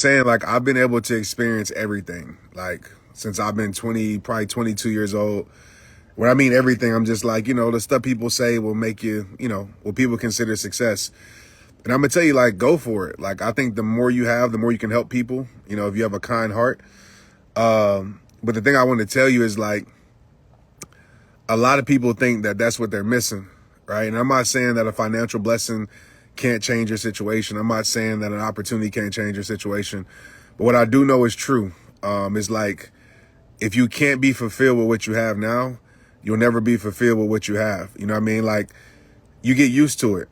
saying like I've been able to experience everything like since I've been 20, probably 22 years old. When I mean everything, I'm just like, the stuff people say will make you, what people consider success. And I'm gonna tell you, like, go for it. Like, I think the more you have, the more you can help people, if you have a kind heart. But the thing I want to tell you is like, a lot of people think that that's what they're missing, right? And I'm not saying that a financial blessing can't change your situation. I'm not saying that an opportunity can't change your situation. But what I do know is true. Is like, if you can't be fulfilled with what you have now, you'll never be fulfilled with what you have. You know what I mean? Like, you get used to it.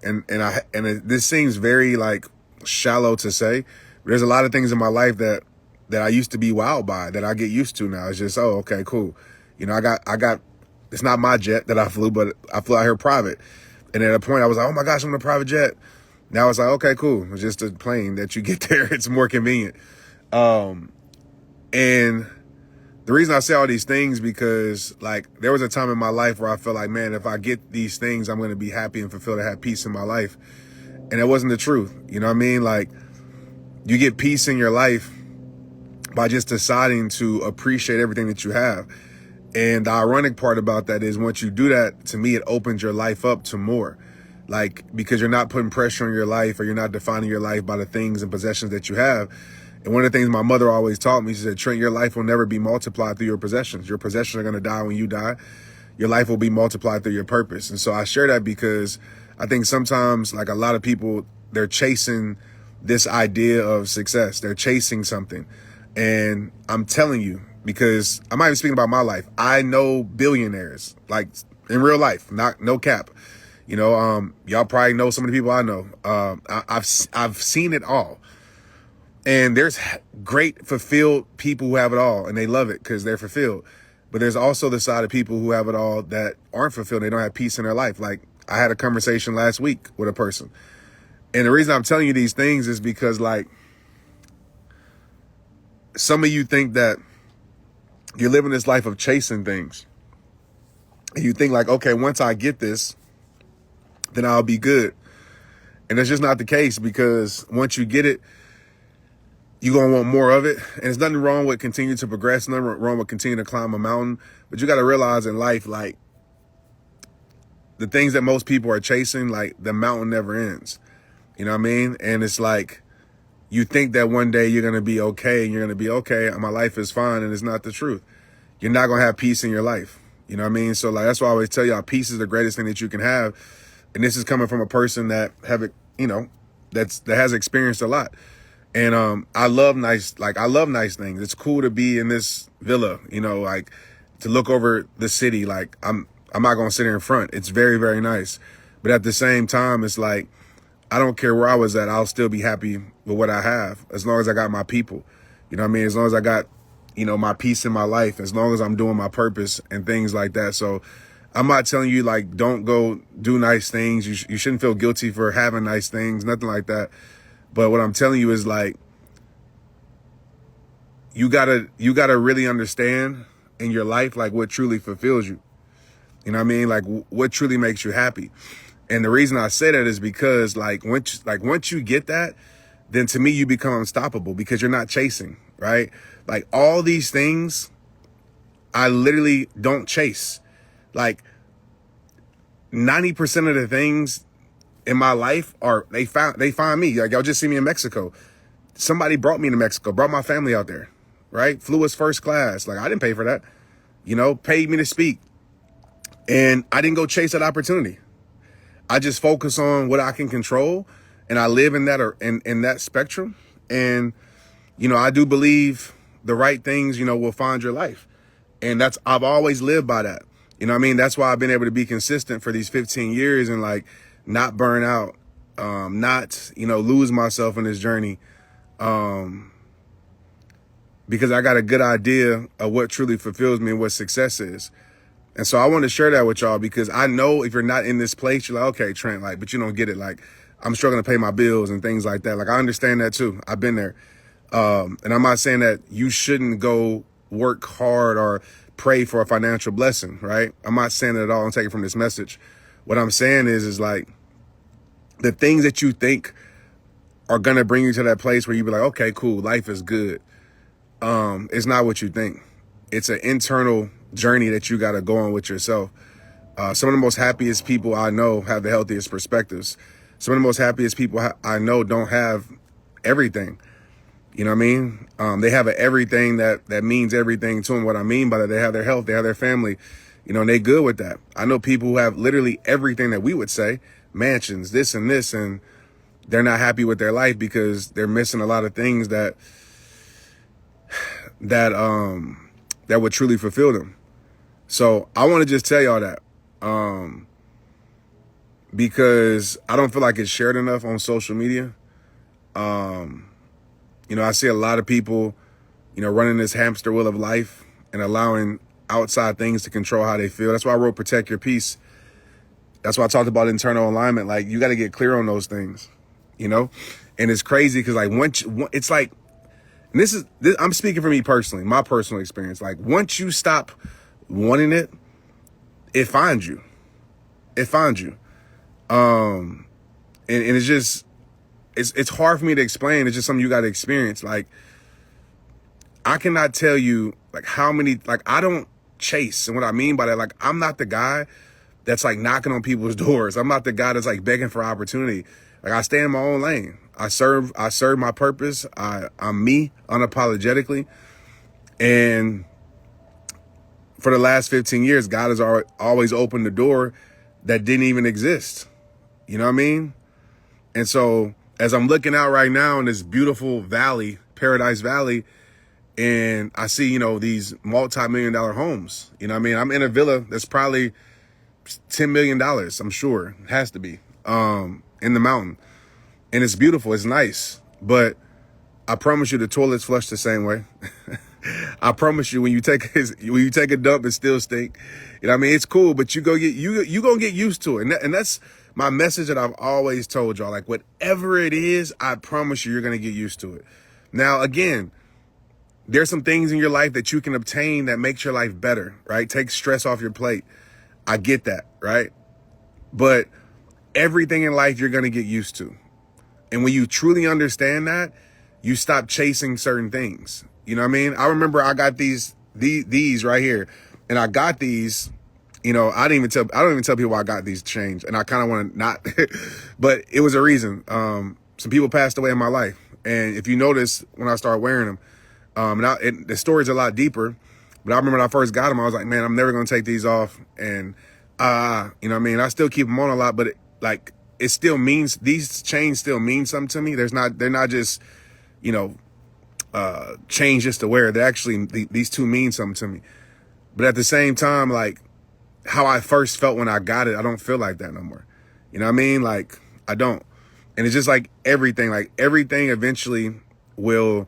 This seems very like shallow to say, but there's a lot of things in my life that I used to be wowed by that I get used to now. It's just, oh, okay, cool. I got, it's not my jet that I flew, but I flew out here private. And at a point I was like, oh my gosh, I'm in a private jet. Now it's like, okay, cool. It's just a plane that you get there. It's more convenient. And the reason I say all these things because like there was a time in my life where I felt like, man, if I get these things, I'm going to be happy and fulfilled and have peace in my life. And it wasn't the truth. You know what I mean? Like, you get peace in your life by just deciding to appreciate everything that you have. And the ironic part about that is once you do that, to me, it opens your life up to more. Like, because you're not putting pressure on your life or you're not defining your life by the things and possessions that you have. And one of the things my mother always taught me, she said, Trent, your life will never be multiplied through your possessions. Your possessions are going to die when you die. Your life will be multiplied through your purpose. And so I share that because I think sometimes, like a lot of people, they're chasing this idea of success. They're chasing something. And I'm telling you, because I'm not even speaking about my life. I know billionaires, like in real life, no cap. Y'all probably know some of the people I know. I've seen it all. And there's great fulfilled people who have it all and they love it because they're fulfilled. But there's also the side of people who have it all that aren't fulfilled. They don't have peace in their life. Like, I had a conversation last week with a person. And the reason I'm telling you these things is because, like, some of you think that you're living this life of chasing things. And you think like, okay, once I get this, then I'll be good. And that's just not the case, because once you get it, you're going to want more of it. And there's nothing wrong with continuing to progress, nothing wrong with continuing to climb a mountain. But you got to realize in life, like, the things that most people are chasing, like, the mountain never ends. You know what I mean? And it's like, you think that one day you're going to be okay and you're going to be okay, my life is fine, and it's not the truth. You're not going to have peace in your life. You know what I mean? So like, that's why I always tell y'all, peace is the greatest thing that you can have. And this is coming from a person that that has experienced a lot. And I love nice things. It's cool to be in this villa, like to look over the city. Like, I'm not going to sit here in front. It's very, very nice. But at the same time, it's like, I don't care where I was at. I'll still be happy with what I have as long as I got my people. You know what I mean? As long as I got, my peace in my life, as long as I'm doing my purpose and things like that. So I'm not telling you, like, don't go do nice things. You shouldn't feel guilty for having nice things, nothing like that. But what I'm telling you is, like, you gotta really understand in your life, like, what truly fulfills you. You know what I mean? Like, what truly makes you happy. And the reason I say that is because, like, once you get that, then to me, you become unstoppable because you're not chasing, right? Like, all these things, I literally don't chase. Like, 90% of the things in my life they find me. Like, y'all just see me in Mexico. Somebody brought me to Mexico, brought my family out there, right? Flew us first class. Like, I didn't pay for that, paid me to speak. And I didn't go chase that opportunity. I just focus on what I can control, and I live in that, or in that spectrum. And, I do believe the right things, will find your life. And I've always lived by that. You know what I mean? That's why I've been able to be consistent for these 15 years and, like, not burn out, not, lose myself in this journey. Because I got a good idea of what truly fulfills me and what success is. And so I want to share that with y'all, because I know if you're not in this place, you're like, okay, Trent, like, but you don't get it. Like, I'm struggling to pay my bills and things like that. Like, I understand that too. I've been there. And I'm not saying that you shouldn't go work hard or pray for a financial blessing, right? I'm not saying that at all. I'm taking from this message. What I'm saying is like, the things that you think are going to bring you to that place where you be like, okay, cool, life is good. It's not what you think. It's an internal journey that you got to go on with yourself. Some of the most happiest people I know have the healthiest perspectives. Some of the most happiest people I know don't have everything. You know what I mean? They have everything that means everything to them. What I mean by that, they have their health, they have their family, and they good with that. I know people who have literally everything that we would say, mansions, this and this, and they're not happy with their life because they're missing a lot of things that would truly fulfill them. So I want to just tell y'all that, because I don't feel like it's shared enough on social media. I see a lot of people, running this hamster wheel of life and allowing outside things to control how they feel. That's why I wrote Protect Your Peace. That's why I talked about internal alignment. Like, you got to get clear on those things, and it's crazy because like it's like, and this I'm speaking for me personally, my personal experience. Like, once you stop wanting it, it finds you. And it's just, it's hard for me to explain. It's just something you got to experience. Like, I cannot tell you like how many, like, I don't chase. And what I mean by that, like, I'm not the guy that's like knocking on people's doors. I'm not the guy that's like begging for opportunity. Like, I stay in my own lane. I serve my purpose. I'm me unapologetically. And for the last 15 years, God has always opened the door that didn't even exist. You know what I mean? And so as I'm looking out right now in this beautiful valley, Paradise Valley, and I see, these multi-million-dollar homes, you know what I mean? I'm in a villa that's probably $10 million, I'm sure. It has to be, in the mountain. And it's beautiful, it's nice. But I promise you the toilets flush the same way. I promise you when you take a dump, it still stink. You know what I mean? It's cool, but you gonna get used to it. And that's my message that I've always told y'all. Like, whatever it is, I promise you're gonna get used to it. Now, again, there's some things in your life that you can obtain that makes your life better, right? Take stress off your plate. I get that, right? But everything in life you're gonna get used to. And when you truly understand that, you stop chasing certain things. You know what I mean? I remember I got these right here, and I got these, I don't even tell people I got these changed, and I kind of want to not, but it was a reason. Some people passed away in my life. And if you notice, when I started wearing them, the story's a lot deeper, but I remember when I first got them, I was like, man, I'm never going to take these off. And, you know what I mean? I still keep them on a lot, but it still means, these chains still mean something to me. They're not just, chains just to wear. They actually, these two mean something to me. But at the same time, like, how I first felt when I got it, I don't feel like that no more. You know what I mean? Like, I don't. And it's just like everything eventually the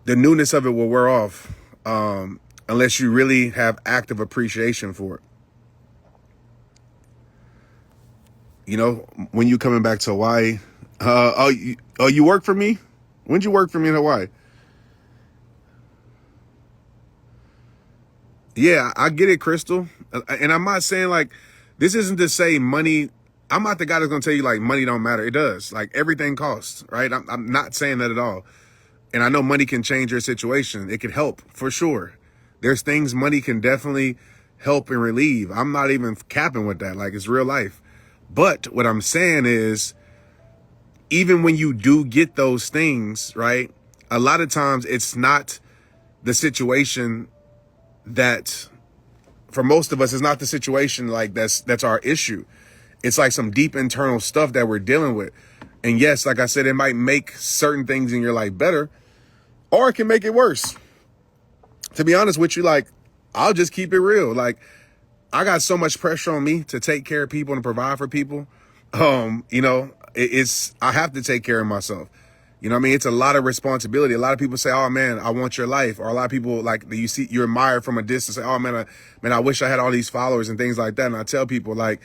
newness of it will wear off, unless you really have active appreciation for it. When you coming back to Hawaii, you work for me? When'd you work for me in Hawaii? Yeah, I get it, Crystal. And I'm not saying like, this isn't to say money. I'm not the guy that's going to tell you like money don't matter. It does. Like, everything costs, right? I'm not saying that at all. And I know money can change your situation. It can help for sure. There's things money can definitely help and relieve. I'm not even capping with that. Like, it's real life. But what I'm saying is, even when you do get those things, right, a lot of times it's not the situation that, for most of us, it's not the situation like that's our issue. It's like some deep internal stuff that we're dealing with. And yes, like I said, it might make certain things in your life better, or it can make it worse. To be honest with you, like, I'll just keep it real. Like, I got so much pressure on me to take care of people and provide for people. I have to take care of myself. You know what I mean? It's a lot of responsibility. A lot of people say, oh man, I want your life. Or a lot of people, like, you admire from a distance, say, oh man, I wish I had all these followers and things like that. And I tell people, like,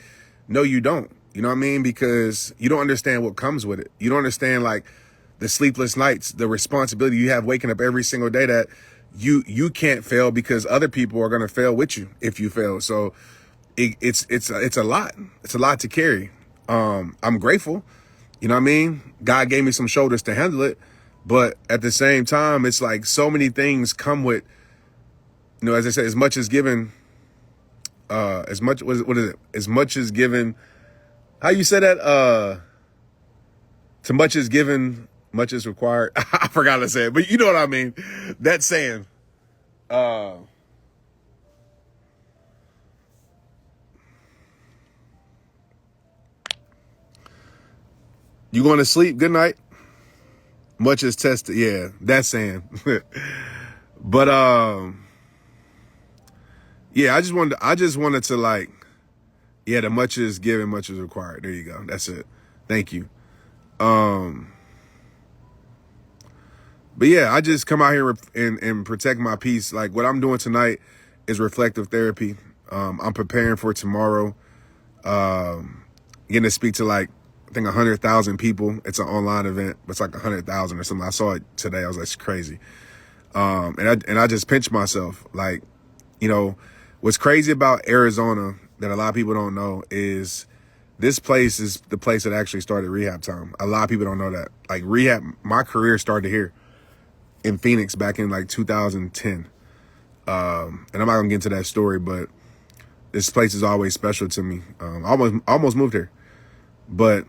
no, you don't. You know what I mean? Because you don't understand what comes with it. You don't understand, like, the sleepless nights, the responsibility you have waking up every single day that you can't fail because other people are going to fail with you if you fail. So it's a lot. It's a lot to carry. I'm grateful. You know what I mean? God gave me some shoulders to handle it. But at the same time, it's like so many things come with, as I said, as much as given, as much, what is it? As much as given, how you say that? To much is given, much is required. I forgot to say it, but you know what I mean. That saying. You going to sleep? Good night. Much is tested. Yeah, that saying. But yeah, I just wanted to like, yeah, the much is given, much is required. There you go. That's it. Thank you. But yeah, I just come out here and protect my peace. Like what I'm doing tonight is reflective therapy. I'm preparing for tomorrow. Getting to speak to like, I think 100,000 people. It's an online event, but it's like 100,000 or something. I saw it today. I was like, it's crazy. And I just pinched myself. Like, what's crazy about Arizona that a lot of people don't know is this place is the place that actually started rehab time. A lot of people don't know that. Like rehab, my career started here in Phoenix back in like 2010. And I'm not gonna get into that story, but this place is always special to me. I almost moved here, but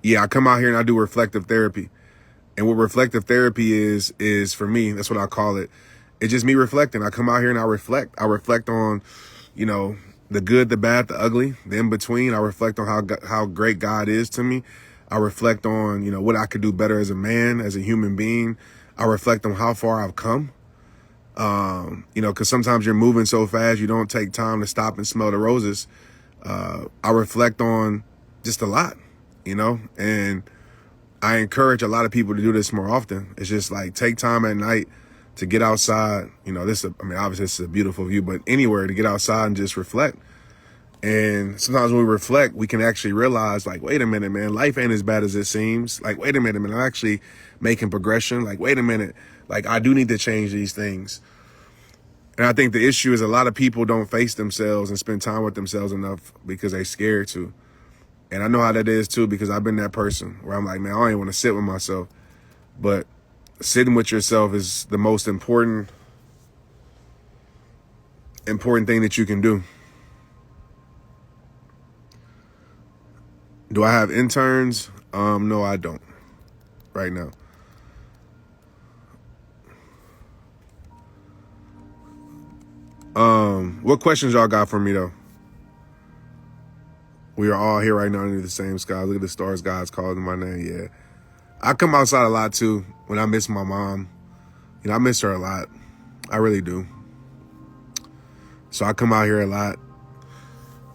yeah, I come out here and I do reflective therapy. And what reflective therapy is for me, that's what I call it. It's just me reflecting. I come out here and I reflect. I reflect on, the good, the bad, the ugly, the in between. I reflect on how great God is to me. I reflect on, what I could do better as a man, as a human being. I reflect on how far I've come. Because sometimes you're moving so fast, you don't take time to stop and smell the roses. I reflect on just a lot, and I encourage a lot of people to do this more often. It's just like take time at night to get outside. Obviously this is a beautiful view, but anywhere to get outside and just reflect. And sometimes when we reflect, we can actually realize like, wait a minute, man, life ain't as bad as it seems. Like, wait a minute, man, I'm actually making progression. Like, wait a minute, like I do need to change these things. And I think the issue is a lot of people don't face themselves and spend time with themselves enough because they're scared to. And I know how that is too, because I've been that person where I'm like, man, I don't even want to sit with myself. But sitting with yourself is the most important thing that you can do. Do I have interns? No, I don't right now. What questions y'all got for me though? We are all here right now under the same sky. Look at the stars God's calling my name. Yeah. I come outside a lot too when I miss my mom. I miss her a lot. I really do. So I come out here a lot,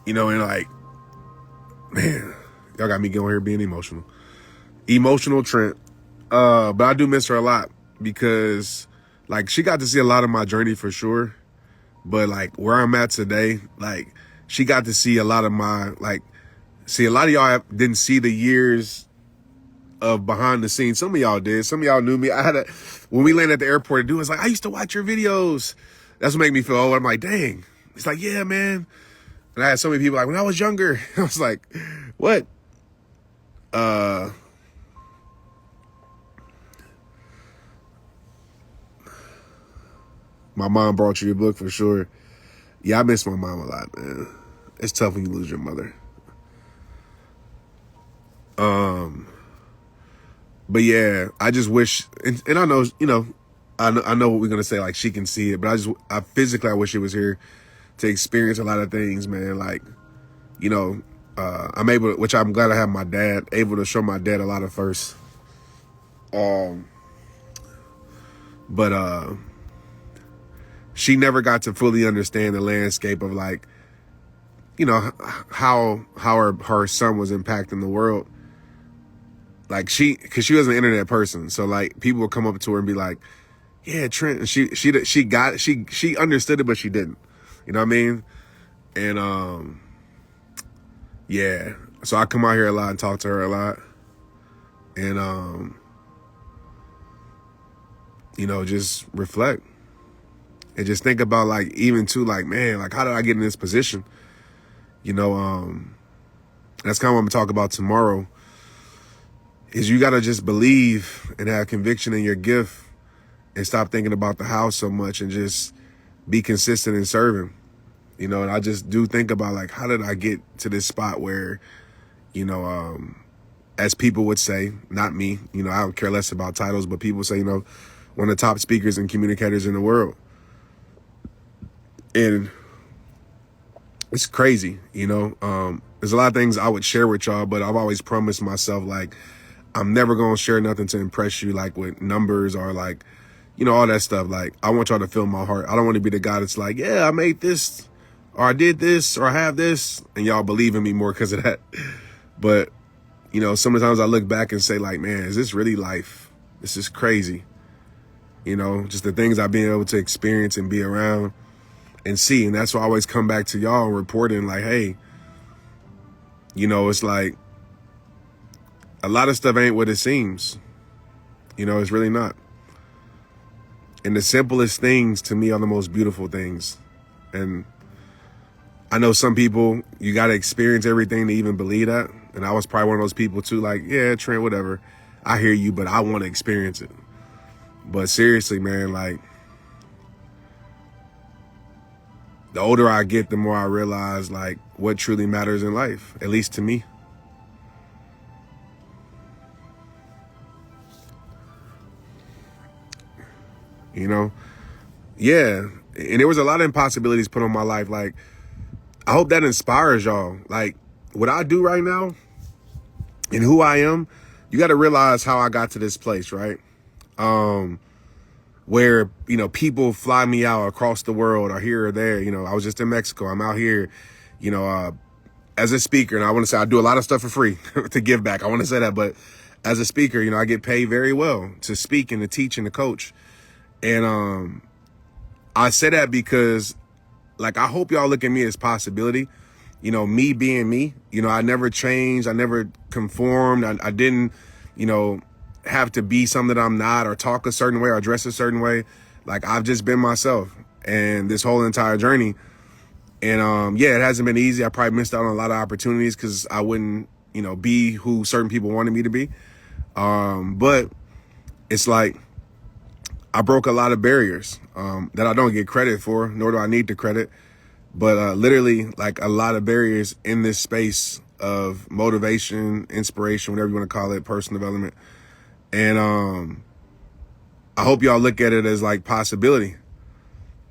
and like, man, y'all got me going here being emotional. Emotional Trent. But I do miss her a lot because like she got to see a lot of my journey for sure. But like where I'm at today, like she got to see a lot of my, a lot of y'all didn't see the years of behind the scenes. Some of y'all did. Some of y'all knew me. When we landed at the airport, a dude was like, I used to watch your videos. That's what made me feel old. I'm like, dang. He's like, yeah, man. And I had so many people like, when I was younger, I was like, what? My mom brought you your book for sure. Yeah, I miss my mom a lot, man. It's tough when you lose your mother. But yeah, I just wish, and I know, I know what we're gonna say. Like she can see it, but I physically wish she was here to experience a lot of things, man. Like, I'm able, which I'm glad I have my dad, able to show my dad a lot of firsts. But she never got to fully understand the landscape of like, how her son was impacting the world. Like cause she was an internet person. So like people would come up to her and be like, yeah, Trent. And she understood it, but she didn't, you know what I mean? And, yeah, so I come out here a lot and talk to her a lot. And, just reflect and just think about like, even too, like, man, like how did I get in this position? That's kind of what I'm gonna talk about tomorrow. is you got to just believe and have conviction in your gift and stop thinking about the how so much and just be consistent in serving. You know, and I just do think about, like, how did I get to this spot where, you know, as people would say, not me, you know, I don't care less about titles, but people say, you know, one of the top speakers and communicators in the world. And it's crazy, you know. There's a lot of things I would share with y'all, but I've always promised myself, like, I'm never going to share nothing to impress you, like with numbers or like, you know, all that stuff. Like, I want y'all to feel my heart. I don't want to be the guy that's like, yeah, I made this or I did this or I have this, and y'all believe in me more because of that. But, you know, sometimes I look back and say, like, man, is this really life? This is crazy. You know, just the things I've been able to experience and be around and see. And that's why I always come back to y'all and reporting, like, hey, you know, it's like a lot of stuff ain't what it seems. You know, it's really not. And the simplest things to me are the most beautiful things. And I know some people, you got to experience everything to even believe that. And I was probably one of those people too, like, yeah, Trent, whatever. I hear you, but I want to experience it. But seriously, man, like, the older I get, the more I realize, like, what truly matters in life, at least to me. You know? Yeah. And there was a lot of impossibilities put on my life. Like, I hope that inspires y'all. Like, what I do right now and who I am, you got to realize how I got to this place, right? Where, you know, people fly me out across the world or here or there. You know, I was just in Mexico. I'm out here, you know, as a speaker. And I want to say I do a lot of stuff for free to give back. I want to say that. But as a speaker, you know, I get paid very well to speak and to teach and to coach. And I say that because, like, I hope y'all look at me as possibility. You know, me being me. You know, I never changed. I never conformed. I didn't, you know, have to be something that I'm not or talk a certain way or dress a certain way. Like, I've just been myself and this whole entire journey. And yeah, it hasn't been easy. I probably missed out on a lot of opportunities because I wouldn't, you know, be who certain people wanted me to be. But it's like I broke a lot of barriers that I don't get credit for, nor do I need the credit. But literally, like, a lot of barriers in this space of motivation, inspiration, whatever you want to call it, personal development. And I hope y'all look at it as, like, possibility.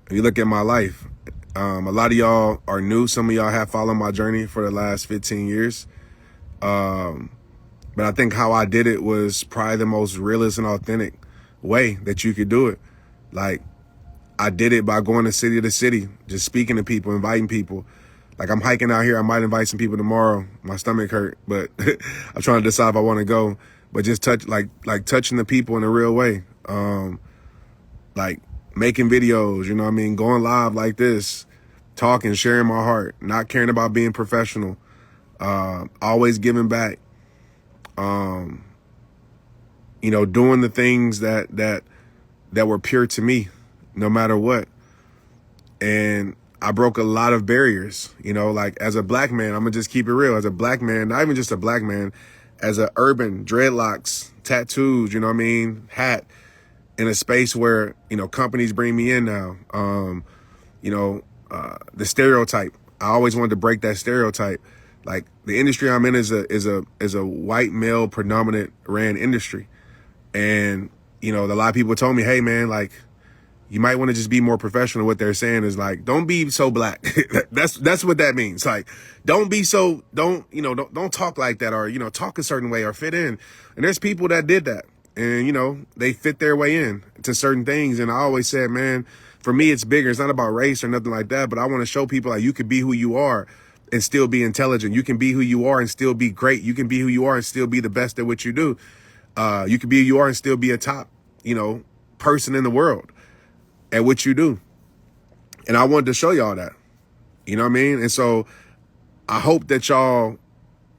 If you look at my life, a lot of y'all are new. Some of y'all have followed my journey for the last 15 years. But I think how I did it was probably the most realist and authentic way that you could do it. Like, I did it by going to city to city, just speaking to people, inviting people. Like, I'm hiking out here. I might invite some people tomorrow. My stomach hurt, but I'm trying to decide if I want to go. But just touching the people in a real way. Like, making videos, you know what I mean? Going live like this, talking, sharing my heart, not caring about being professional, always giving back. You know, doing the things that were pure to me, no matter what. And I broke a lot of barriers, you know, like, as a black man, I'm gonna just keep it real. As a black man, not even just a black man, as a urban, dreadlocks, tattoos, you know what I mean, hat, in a space where, you know, companies bring me in now. You know, the stereotype. I always wanted to break that stereotype. Like, the industry I'm in is a white male predominant ran industry. And, you know, a lot of people told me, hey man, like, you might want to just be more professional. What they're saying is, like, don't be so black. That's what that means. Like, don't talk like that, or, you know, talk a certain way or fit in. And there's people that did that, and, you know, they fit their way in to certain things. And I always said, man, for me, it's bigger. It's not about race or nothing like that, but I want to show people, like, you can be who you are and still be intelligent. You can be who you are and still be great. You can be who you are and still be the best at what you do. You can be who you are and still be a top, you know, person in the world at what you do. And I wanted to show y'all that, you know what I mean? And so I hope that y'all,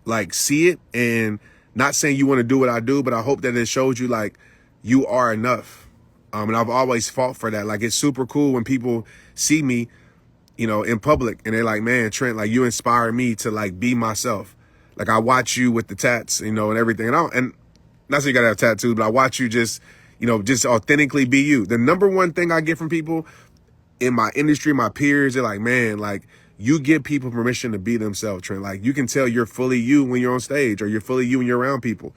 like, see it, and not saying you want to do what I do, but I hope that it shows you, like, you are enough. And I've always fought for that. Like, it's super cool when people see me, you know, in public, and they're like, man, Trent, like, you inspire me to, like, be myself. Like, I watch you with the tats, you know, and everything. And not saying you gotta have tattoos, but I watch you just, just authentically be you. The number one thing I get from people in my industry, my peers, they're like, man, like, you give people permission to be themselves, Trent. Like, you can tell you're fully you when you're on stage, or you're fully you when you're around people.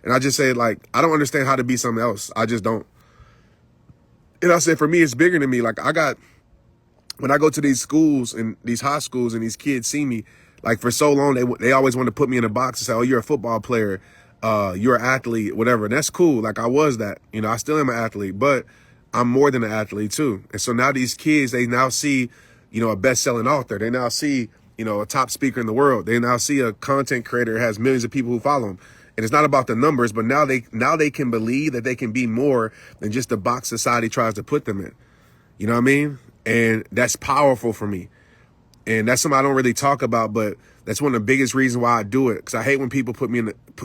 And I just say, like, I don't understand how to be something else. I just don't. And I said, for me, it's bigger than me. Like, when I go to these schools and these high schools and these kids see me, like, for so long, they always want to put me in a box and say, oh, you're a football player, you're an athlete, whatever. And that's cool. Like, I was that. I still am an athlete, but I'm more than an athlete too. And so now these kids, they now see, a best-selling author. They now see, a top speaker in the world. They now see a content creator who has millions of people who follow him. And it's not about the numbers, but now they can believe that they can be more than just the box society tries to put them in. You know what I mean? And that's powerful for me. And that's something I don't really talk about, but that's one of the biggest reasons why I do it. Because I hate when people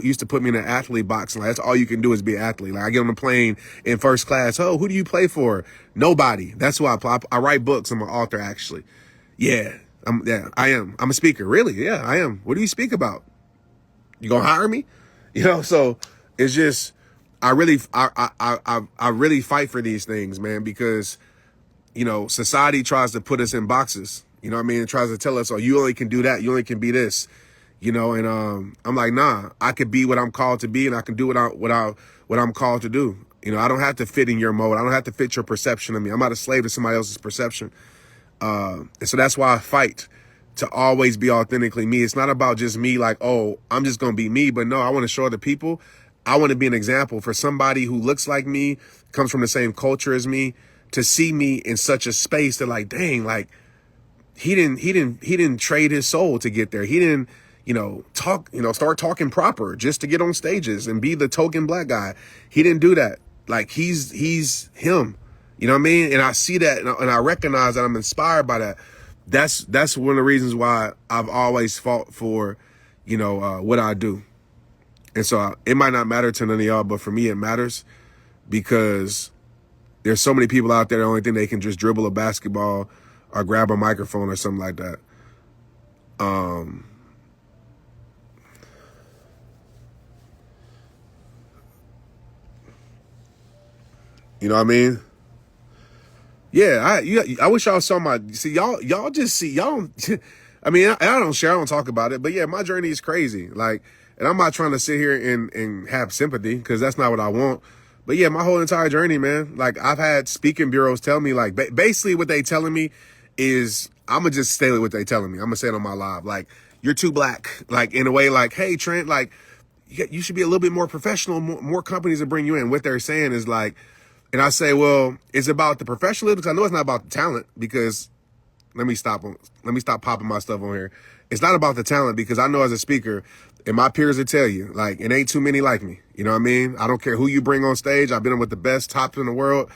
used to put me in an athlete box. And like, that's all you can do is be an athlete. Like, I get on a plane in first class. Oh, who do you play for? Nobody. That's why I write books. I'm an author, actually. Yeah, I am. I'm a speaker. Really? Yeah, I am. What do you speak about? You gonna hire me? So it's just, I really fight for these things, man, because, society tries to put us in boxes. You know what I mean? It tries to tell us, oh, you only can do that. You only can be this, and I'm like, nah, I could be what I'm called to be, and I can do what I'm called to do. I don't have to fit in your mold. I don't have to fit your perception of me. I'm not a slave to somebody else's perception. And so that's why I fight to always be authentically me. It's not about just me like, oh, I'm just going to be me. But no, I want to show other people. I want to be an example for somebody who looks like me, comes from the same culture as me, to see me in such a space that, like, dang, like, he didn't trade his soul to get there. He didn't, start talking proper just to get on stages and be the token black guy. He didn't do that. Like, he's him. You know what I mean? And I see that and I recognize that I'm inspired by that. That's one of the reasons why I've always fought for, what I do. And so it might not matter to none of y'all, but for me, it matters because there's so many people out there that only think they can just dribble a basketball or grab a microphone or something like that. You know what I mean? Yeah, I wish y'all saw y'all just see, y'all don't, I mean, I don't share, I don't talk about it, but yeah, my journey is crazy. Like, and I'm not trying to sit here and have sympathy because that's not what I want. But yeah, my whole entire journey, man, like, I've had speaking bureaus tell me, like, basically what they telling me is, I'm going to just stay with what they telling me. I'm going to say it on my live. Like, you're too black, like, in a way, like, hey, Trent, like, you should be a little bit more professional, more companies to bring you in. What they're saying is like, and I say, well, it's about the professionalism, because I know it's not about the talent, because let me stop popping my stuff on here. It's not about the talent, because I know as a speaker, and my peers will tell you, like, it ain't too many like me. You know what I mean? I don't care who you bring on stage. I've been with the best tops in the world.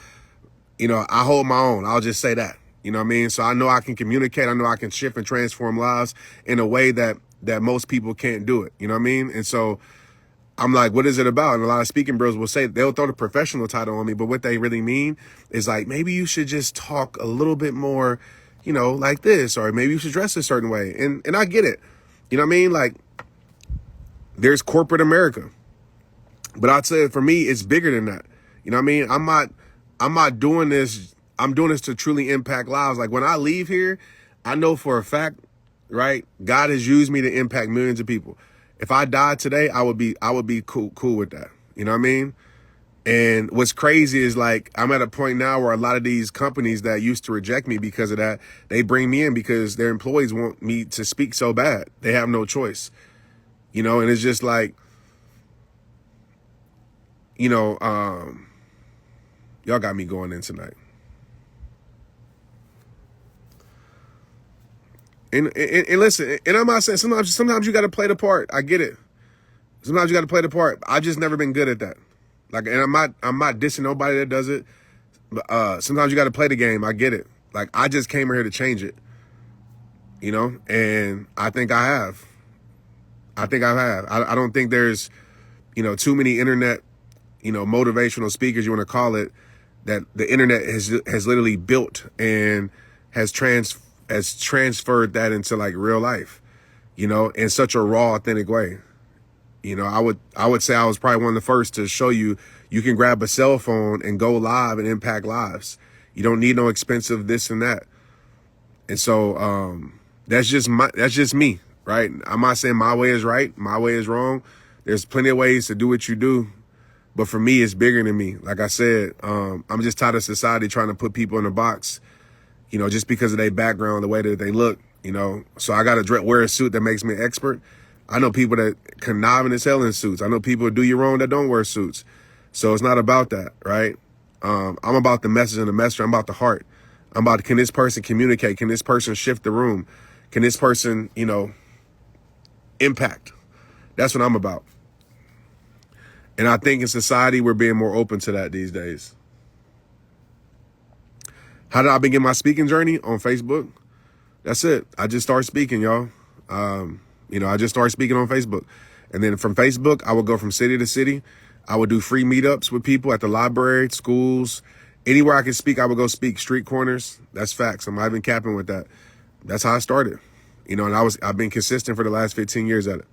I hold my own. I'll just say that. You know what I mean? So I know I can communicate. I know I can shift and transform lives in a way that most people can't do it. You know what I mean? And so I'm like, what is it about? And a lot of speaking bros will say, they'll throw the professional title on me, but what they really mean is like, maybe you should just talk a little bit more, like this, or maybe you should dress a certain way. And I get it. You know what I mean? Like, there's corporate America, but I'd say for me, it's bigger than that. You know what I mean? I'm not doing this. I'm doing this to truly impact lives. Like, when I leave here, I know for a fact, right? God has used me to impact millions of people. If I died today, I would be cool with that. You know what I mean? And what's crazy is, like, I'm at a point now where a lot of these companies that used to reject me because of that, they bring me in because their employees want me to speak so bad. They have no choice. And it's just like, y'all got me going in tonight. And listen, and I'm not saying sometimes you got to play the part. I get it. Sometimes you got to play the part. I've just never been good at that. Like, and I'm not dissing nobody that does it. But sometimes you got to play the game. I get it. Like, I just came here to change it. And I think I have. I don't think there's, too many internet, motivational speakers, you want to call it, that the internet has literally built and has transferred that into, like, real life, in such a raw, authentic way. I would say I was probably one of the first to show you can grab a cell phone and go live and impact lives. You don't need no expensive this and that. And so that's just me, right? I'm not saying my way is right, my way is wrong. There's plenty of ways to do what you do, but for me, it's bigger than me. Like I said, I'm just tired of society trying to put people in a box, just because of their background, the way that they look, So I got to wear a suit that makes me an expert. I know people that conniving as hell in suits. I know people that do you wrong that don't wear suits. So it's not about that, right? I'm about the message and the messenger. I'm about the heart. I'm about, can this person communicate? Can this person shift the room? Can this person, impact? That's what I'm about. And I think in society, we're being more open to that these days. How did I begin my speaking journey? On Facebook. That's it. I just started speaking, y'all. I just started speaking on Facebook. And then from Facebook, I would go from city to city. I would do free meetups with people at the library, schools, anywhere I could speak. I would go speak, street corners. That's facts. I'm not even capping with that. That's how I started, and I've been consistent for the last 15 years at it.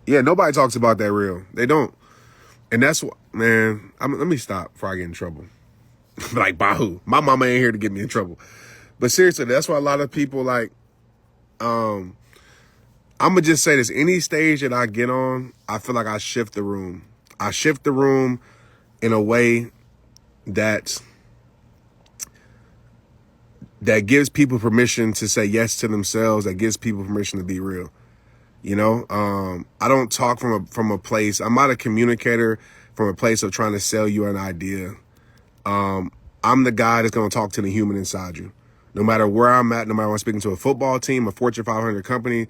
Yeah, nobody talks about that real. They don't. And that's what, man, let me stop before I get in trouble. Like, by who? My mama ain't here to get me in trouble. But seriously, that's why a lot of people I'm going to just say this. Any stage that I get on, I feel like I shift the room. I shift the room in a way that gives people permission to say yes to themselves, that gives people permission to be real. I don't talk from a place. I'm not a communicator from a place of trying to sell you an idea. I'm the guy that's going to talk to the human inside you. No matter where I'm at, no matter if I'm speaking to a football team, a Fortune 500 company,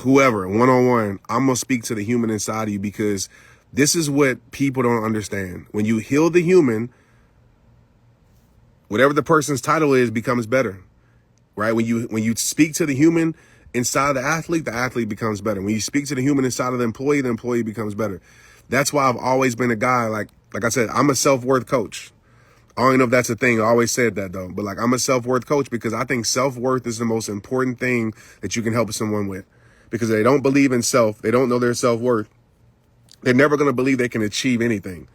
whoever, one-on-one, I'm going to speak to the human inside of you, because this is what people don't understand. When you heal the human, whatever the person's title is becomes better, right? When you speak to the human inside of the athlete becomes better. When you speak to the human inside of the employee becomes better. That's why I've always been a guy, like I said, I'm a self-worth coach. I don't even know if that's a thing. I always said that though, but I'm a self-worth coach, because I think self-worth is the most important thing that you can help someone with, because they don't believe in self. They don't know their self-worth. They're never going to believe they can achieve anything.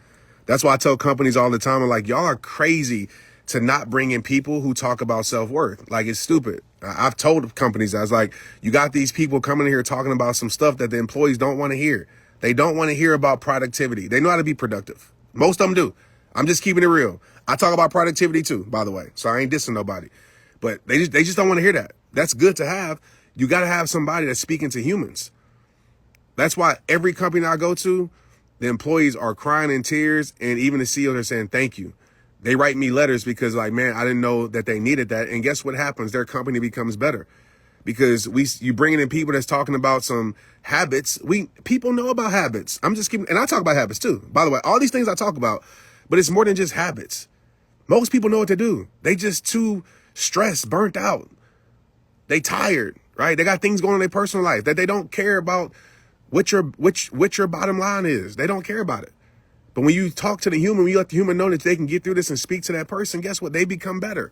That's why I tell companies all the time, I'm like, y'all are crazy to not bring in people who talk about self-worth. Like, it's stupid. I've told companies, I was like, you got these people coming in here talking about some stuff that the employees don't want to hear. They don't want to hear about productivity. They know how to be productive. Most of them do. I'm just keeping it real. I talk about productivity too, by the way. So I ain't dissing nobody. But they just don't want to hear that. That's good to have. You got to have somebody that's speaking to humans. That's why every company I go to, the employees are crying in tears, and even the CEOs are saying thank you. They write me letters because, like, man, I didn't know that they needed that. And guess what happens? Their company becomes better, because you bringing in people that's talking about some habits. People know about habits. I'm just keeping, and I talk about habits too. By the way, all these things I talk about, but it's more than just habits. Most people know what to do. They just too stressed, burnt out. They tired, right? They got things going on in their personal life that they don't care about what your bottom line is. They don't care about it. But when you talk to the human, when you let the human know that they can get through this and speak to that person, guess what? They become better.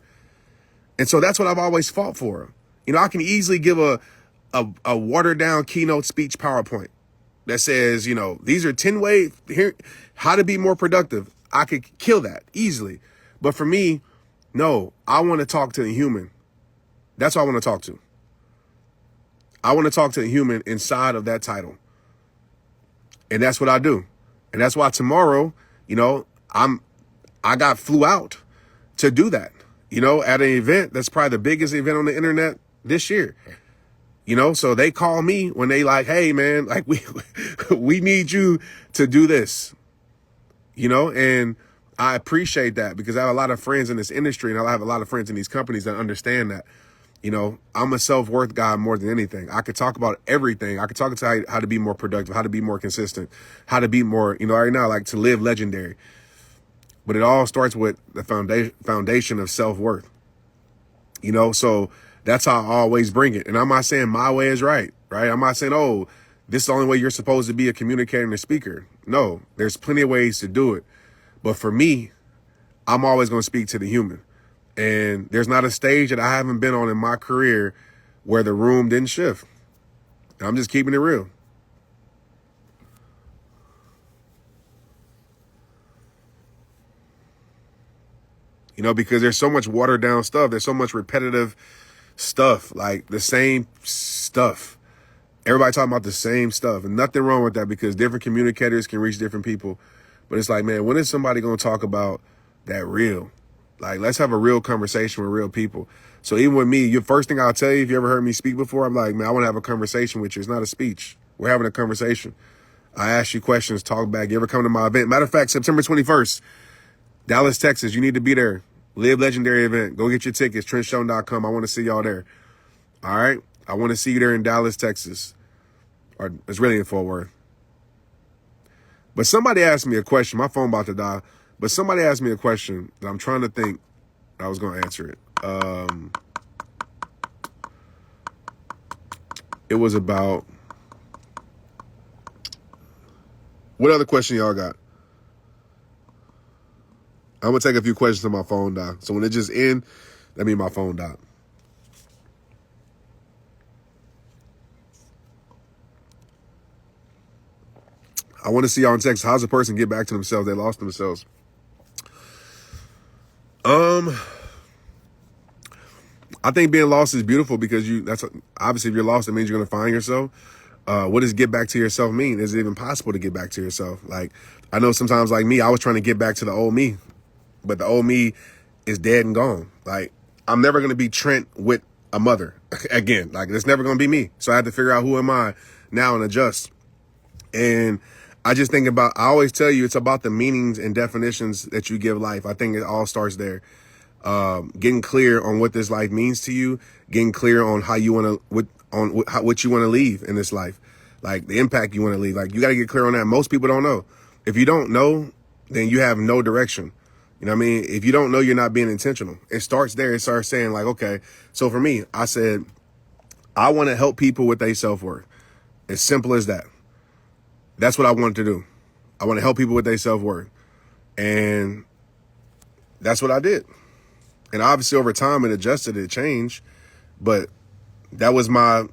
And so that's what I've always fought for. I can easily give a watered down keynote speech PowerPoint that says, these are 10 ways here, how to be more productive. I could kill that easily. But for me, no, I want to talk to the human. That's what I want to talk to. I want to talk to the human inside of that title. And that's what I do. And that's why tomorrow, I flew out to do that, at an event that's probably the biggest event on the internet this year. So they call me when they like, hey man, like we need you to do this, and I appreciate that, because I have a lot of friends in this industry, and I have a lot of friends in these companies that understand that. I'm a self-worth guy more than anything. I could talk about everything. I could talk about how to be more productive, how to be more consistent, how to be more, right now, like to live legendary. But it all starts with the foundation of self-worth. So that's how I always bring it. And I'm not saying my way is right? I'm not saying, oh, this is the only way you're supposed to be a communicator and a speaker. No, there's plenty of ways to do it. But for me, I'm always going to speak to the human. And there's not a stage that I haven't been on in my career where the room didn't shift. And I'm just keeping it real. You know, because there's so much watered down stuff. There's so much repetitive stuff, like the same stuff. Everybody talking about the same stuff, and nothing wrong with that because different communicators can reach different people. But it's like, man, when is somebody going to talk about that real? Like, let's have a real conversation with real people. So even with me, your first thing I'll tell you, if you ever heard me speak before, I'm like, man, I want to have a conversation with you. It's not a speech. We're having a conversation. I ask you questions, talk back. You ever come to my event? Matter of fact, September 21st, Dallas, Texas, you need to be there. Live Legendary event. Go get your tickets, TrentShelton.com. I want to see y'all there. All right? I want to see you there in Dallas, Texas. Or it's really in Fort Worth. But somebody asked me a question. My phone about to die. But somebody asked me a question that I'm trying to think I was going to answer it. It was about... What other question y'all got? I'm going to take a few questions till my phone die. So when it just ends, that means my phone died. I want to see y'all in text. How's a person get back to themselves? They lost themselves. I think being lost is beautiful because obviously if you're lost, it means you're going to find yourself. What does get back to yourself mean? Is it even possible to get back to yourself? Like, I know sometimes like me, I was trying to get back to the old me, but the old me is dead and gone. Like, I'm never going to be Trent with a mother again. Like, it's never going to be me. So I had to figure out who am I now and adjust. And I just think I always tell you, it's about the meanings and definitions that you give life. I think it all starts there. Getting clear on what this life means to you, getting clear on how you want to, what you want to leave in this life, like the impact you want to leave. Like, you got to get clear on that. Most people don't know. If you don't know, then you have no direction. You know what I mean? If you don't know, you're not being intentional. It starts there. It starts saying like, okay, so for me, I said, I want to help people with their self-worth. As simple as that. That's what I wanted to do. I want to help people with their self-worth. And that's what I did. And obviously over time it adjusted, it changed. But that was my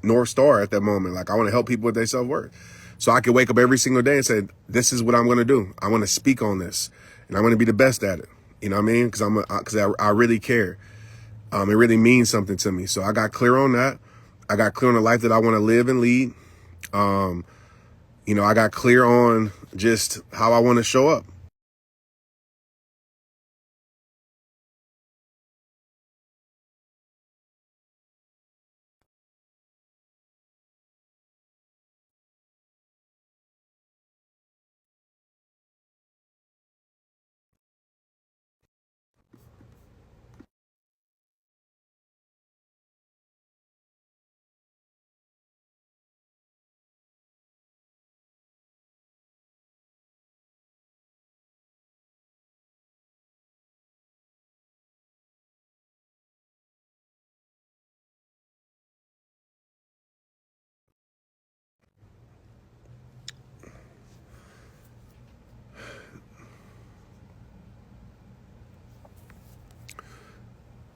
North Star at that moment. Like, I want to help people with their self-worth. So I could wake up every single day and say, this is what I'm going to do. I want to speak on this. And I'm going to be the best at it. You know what I mean? Because I really care. It really means something to me. So I got clear on that. I got clear on the life that I want to live and lead. I got clear on just how I want to show up.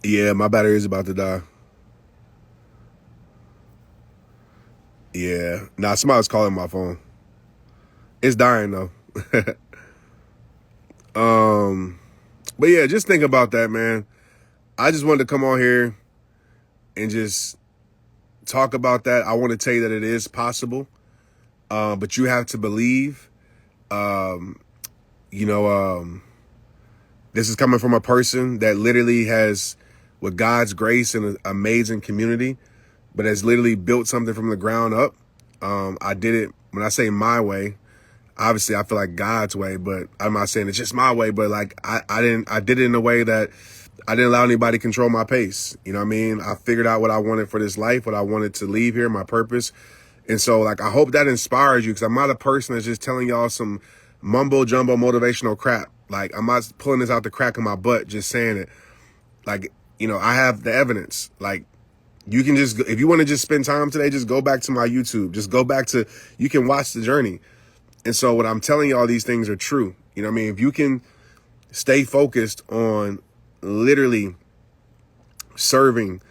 Yeah, my battery is about to die. Yeah. Nah, somebody's calling my phone. It's dying though. But yeah, just think about that, man. I just wanted to come on here and just talk about that. I want to tell you that it is possible. But you have to believe, this is coming from a person that literally has, with God's grace and an amazing community, but has literally built something from the ground up. I did it, when I say my way, obviously I feel like God's way, but I'm not saying it's just my way, but like I did it in a way that I didn't allow anybody to control my pace. You know what I mean? I figured out what I wanted for this life, what I wanted to leave here, my purpose. And so like, I hope that inspires you, because I'm not a person that's just telling y'all some mumbo jumbo motivational crap. Like, I'm not pulling this out the crack of my butt, just saying it. Like, I have the evidence. Like, You can just, if you want to just spend time today, just go back to my YouTube. Just go back to, you can watch the journey. And so what I'm telling you, all these things are true. You know what I mean? If you can stay focused on literally serving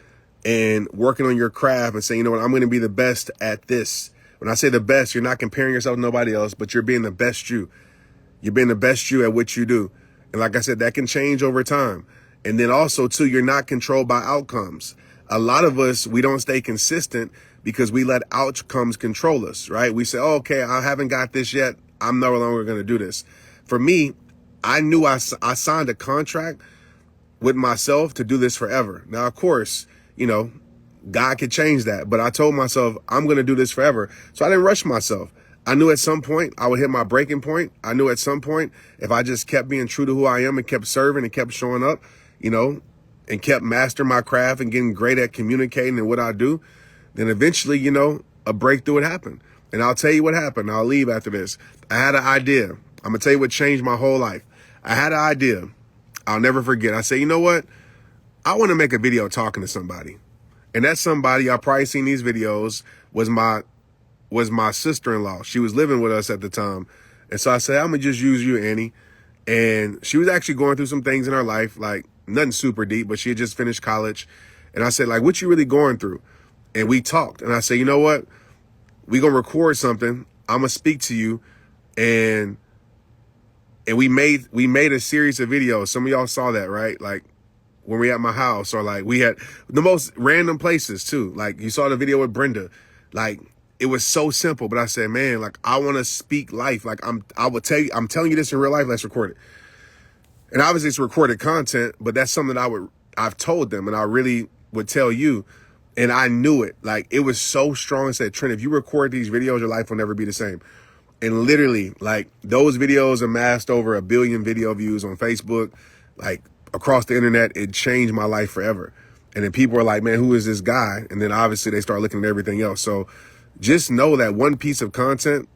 and working on your craft and saying, you know what, I'm going to be the best at this. When I say the best, you're not comparing yourself to nobody else, but you're being the best you. You're being the best you at what you do. And like I said, that can change over time. And then also, too, you're not controlled by outcomes. A lot of us, we don't stay consistent because we let outcomes control us, right? We say, oh, okay, I haven't got this yet. I'm no longer going to do this. For me, I knew I signed a contract with myself to do this forever. Now, of course, you know, God could change that. But I told myself, I'm going to do this forever. So I didn't rush myself. I knew at some point I would hit my breaking point. I knew at some point if I just kept being true to who I am and kept serving and kept showing up, you know, and kept mastering my craft and getting great at communicating and what I do, then eventually, you know, a breakthrough would happen. And I'll tell you what happened. I'll leave after this. I had an idea. I'm going to tell you what changed my whole life. I had an idea. I'll never forget. I said, you know what? I want to make a video talking to somebody. And that somebody, y'all probably seen these videos, was my sister-in-law. She was living with us at the time. And so I said, I'm going to just use you, Annie. And she was actually going through some things in her life, like nothing super deep, but she had just finished college. And I said, like, what you really going through? And we talked. And I said, you know what? We going to record something. I'm going to speak to you. And we made a series of videos. Some of y'all saw that, right? Like when we at my house, or like we had the most random places too. Like you saw the video with Brenda. Like it was so simple, but I said, man, like I want to speak life. Like I'm telling you this in real life. Let's record it. And obviously it's recorded content, but that's something I've told them and I really would tell you. And I knew it. Like it was so strong. I said, Trent, if you record these videos, your life will never be the same. And literally, like those videos amassed over 1 billion video views on Facebook, like across the internet. It changed my life forever. And then people are like, man, who is this guy? And then obviously they start looking at everything else. So just know that one piece of content,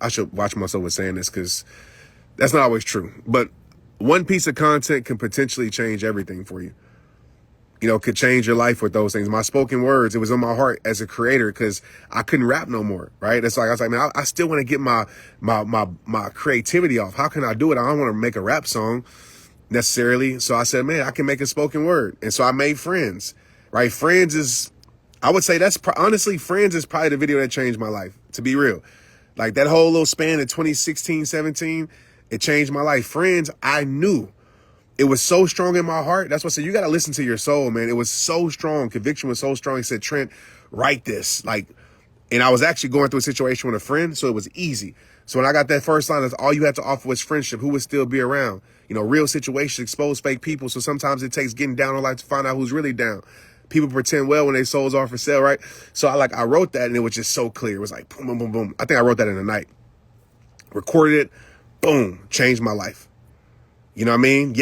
I should watch myself with saying this because that's not always true. But one piece of content can potentially change everything for you. You know, could change your life with those things. My spoken words, it was on my heart as a creator because I couldn't rap no more, right? It's like, I was like, man, I still want to get my creativity off. How can I do it? I don't want to make a rap song necessarily. So I said, man, I can make a spoken word. And so I made Friends, right? Friends is, I would say honestly, Friends is probably the video that changed my life, to be real. Like that whole little span in 2016, 17, it changed my life. Friends, I knew. It was so strong in my heart. That's what I said. You got to listen to your soul, man. It was so strong. Conviction was so strong. He said, Trent, write this. Like, and I was actually going through a situation with a friend, so it was easy. So when I got that first line, that's all you had to offer was friendship. Who would still be around? You know, real situations expose fake people. So sometimes it takes getting down on life to find out who's really down. People pretend well when their souls are for sale, right? So I wrote that and it was just so clear. It was like boom, boom, boom, boom. I think I wrote that in a night. Recorded it. Boom. Changed my life. You know what I mean?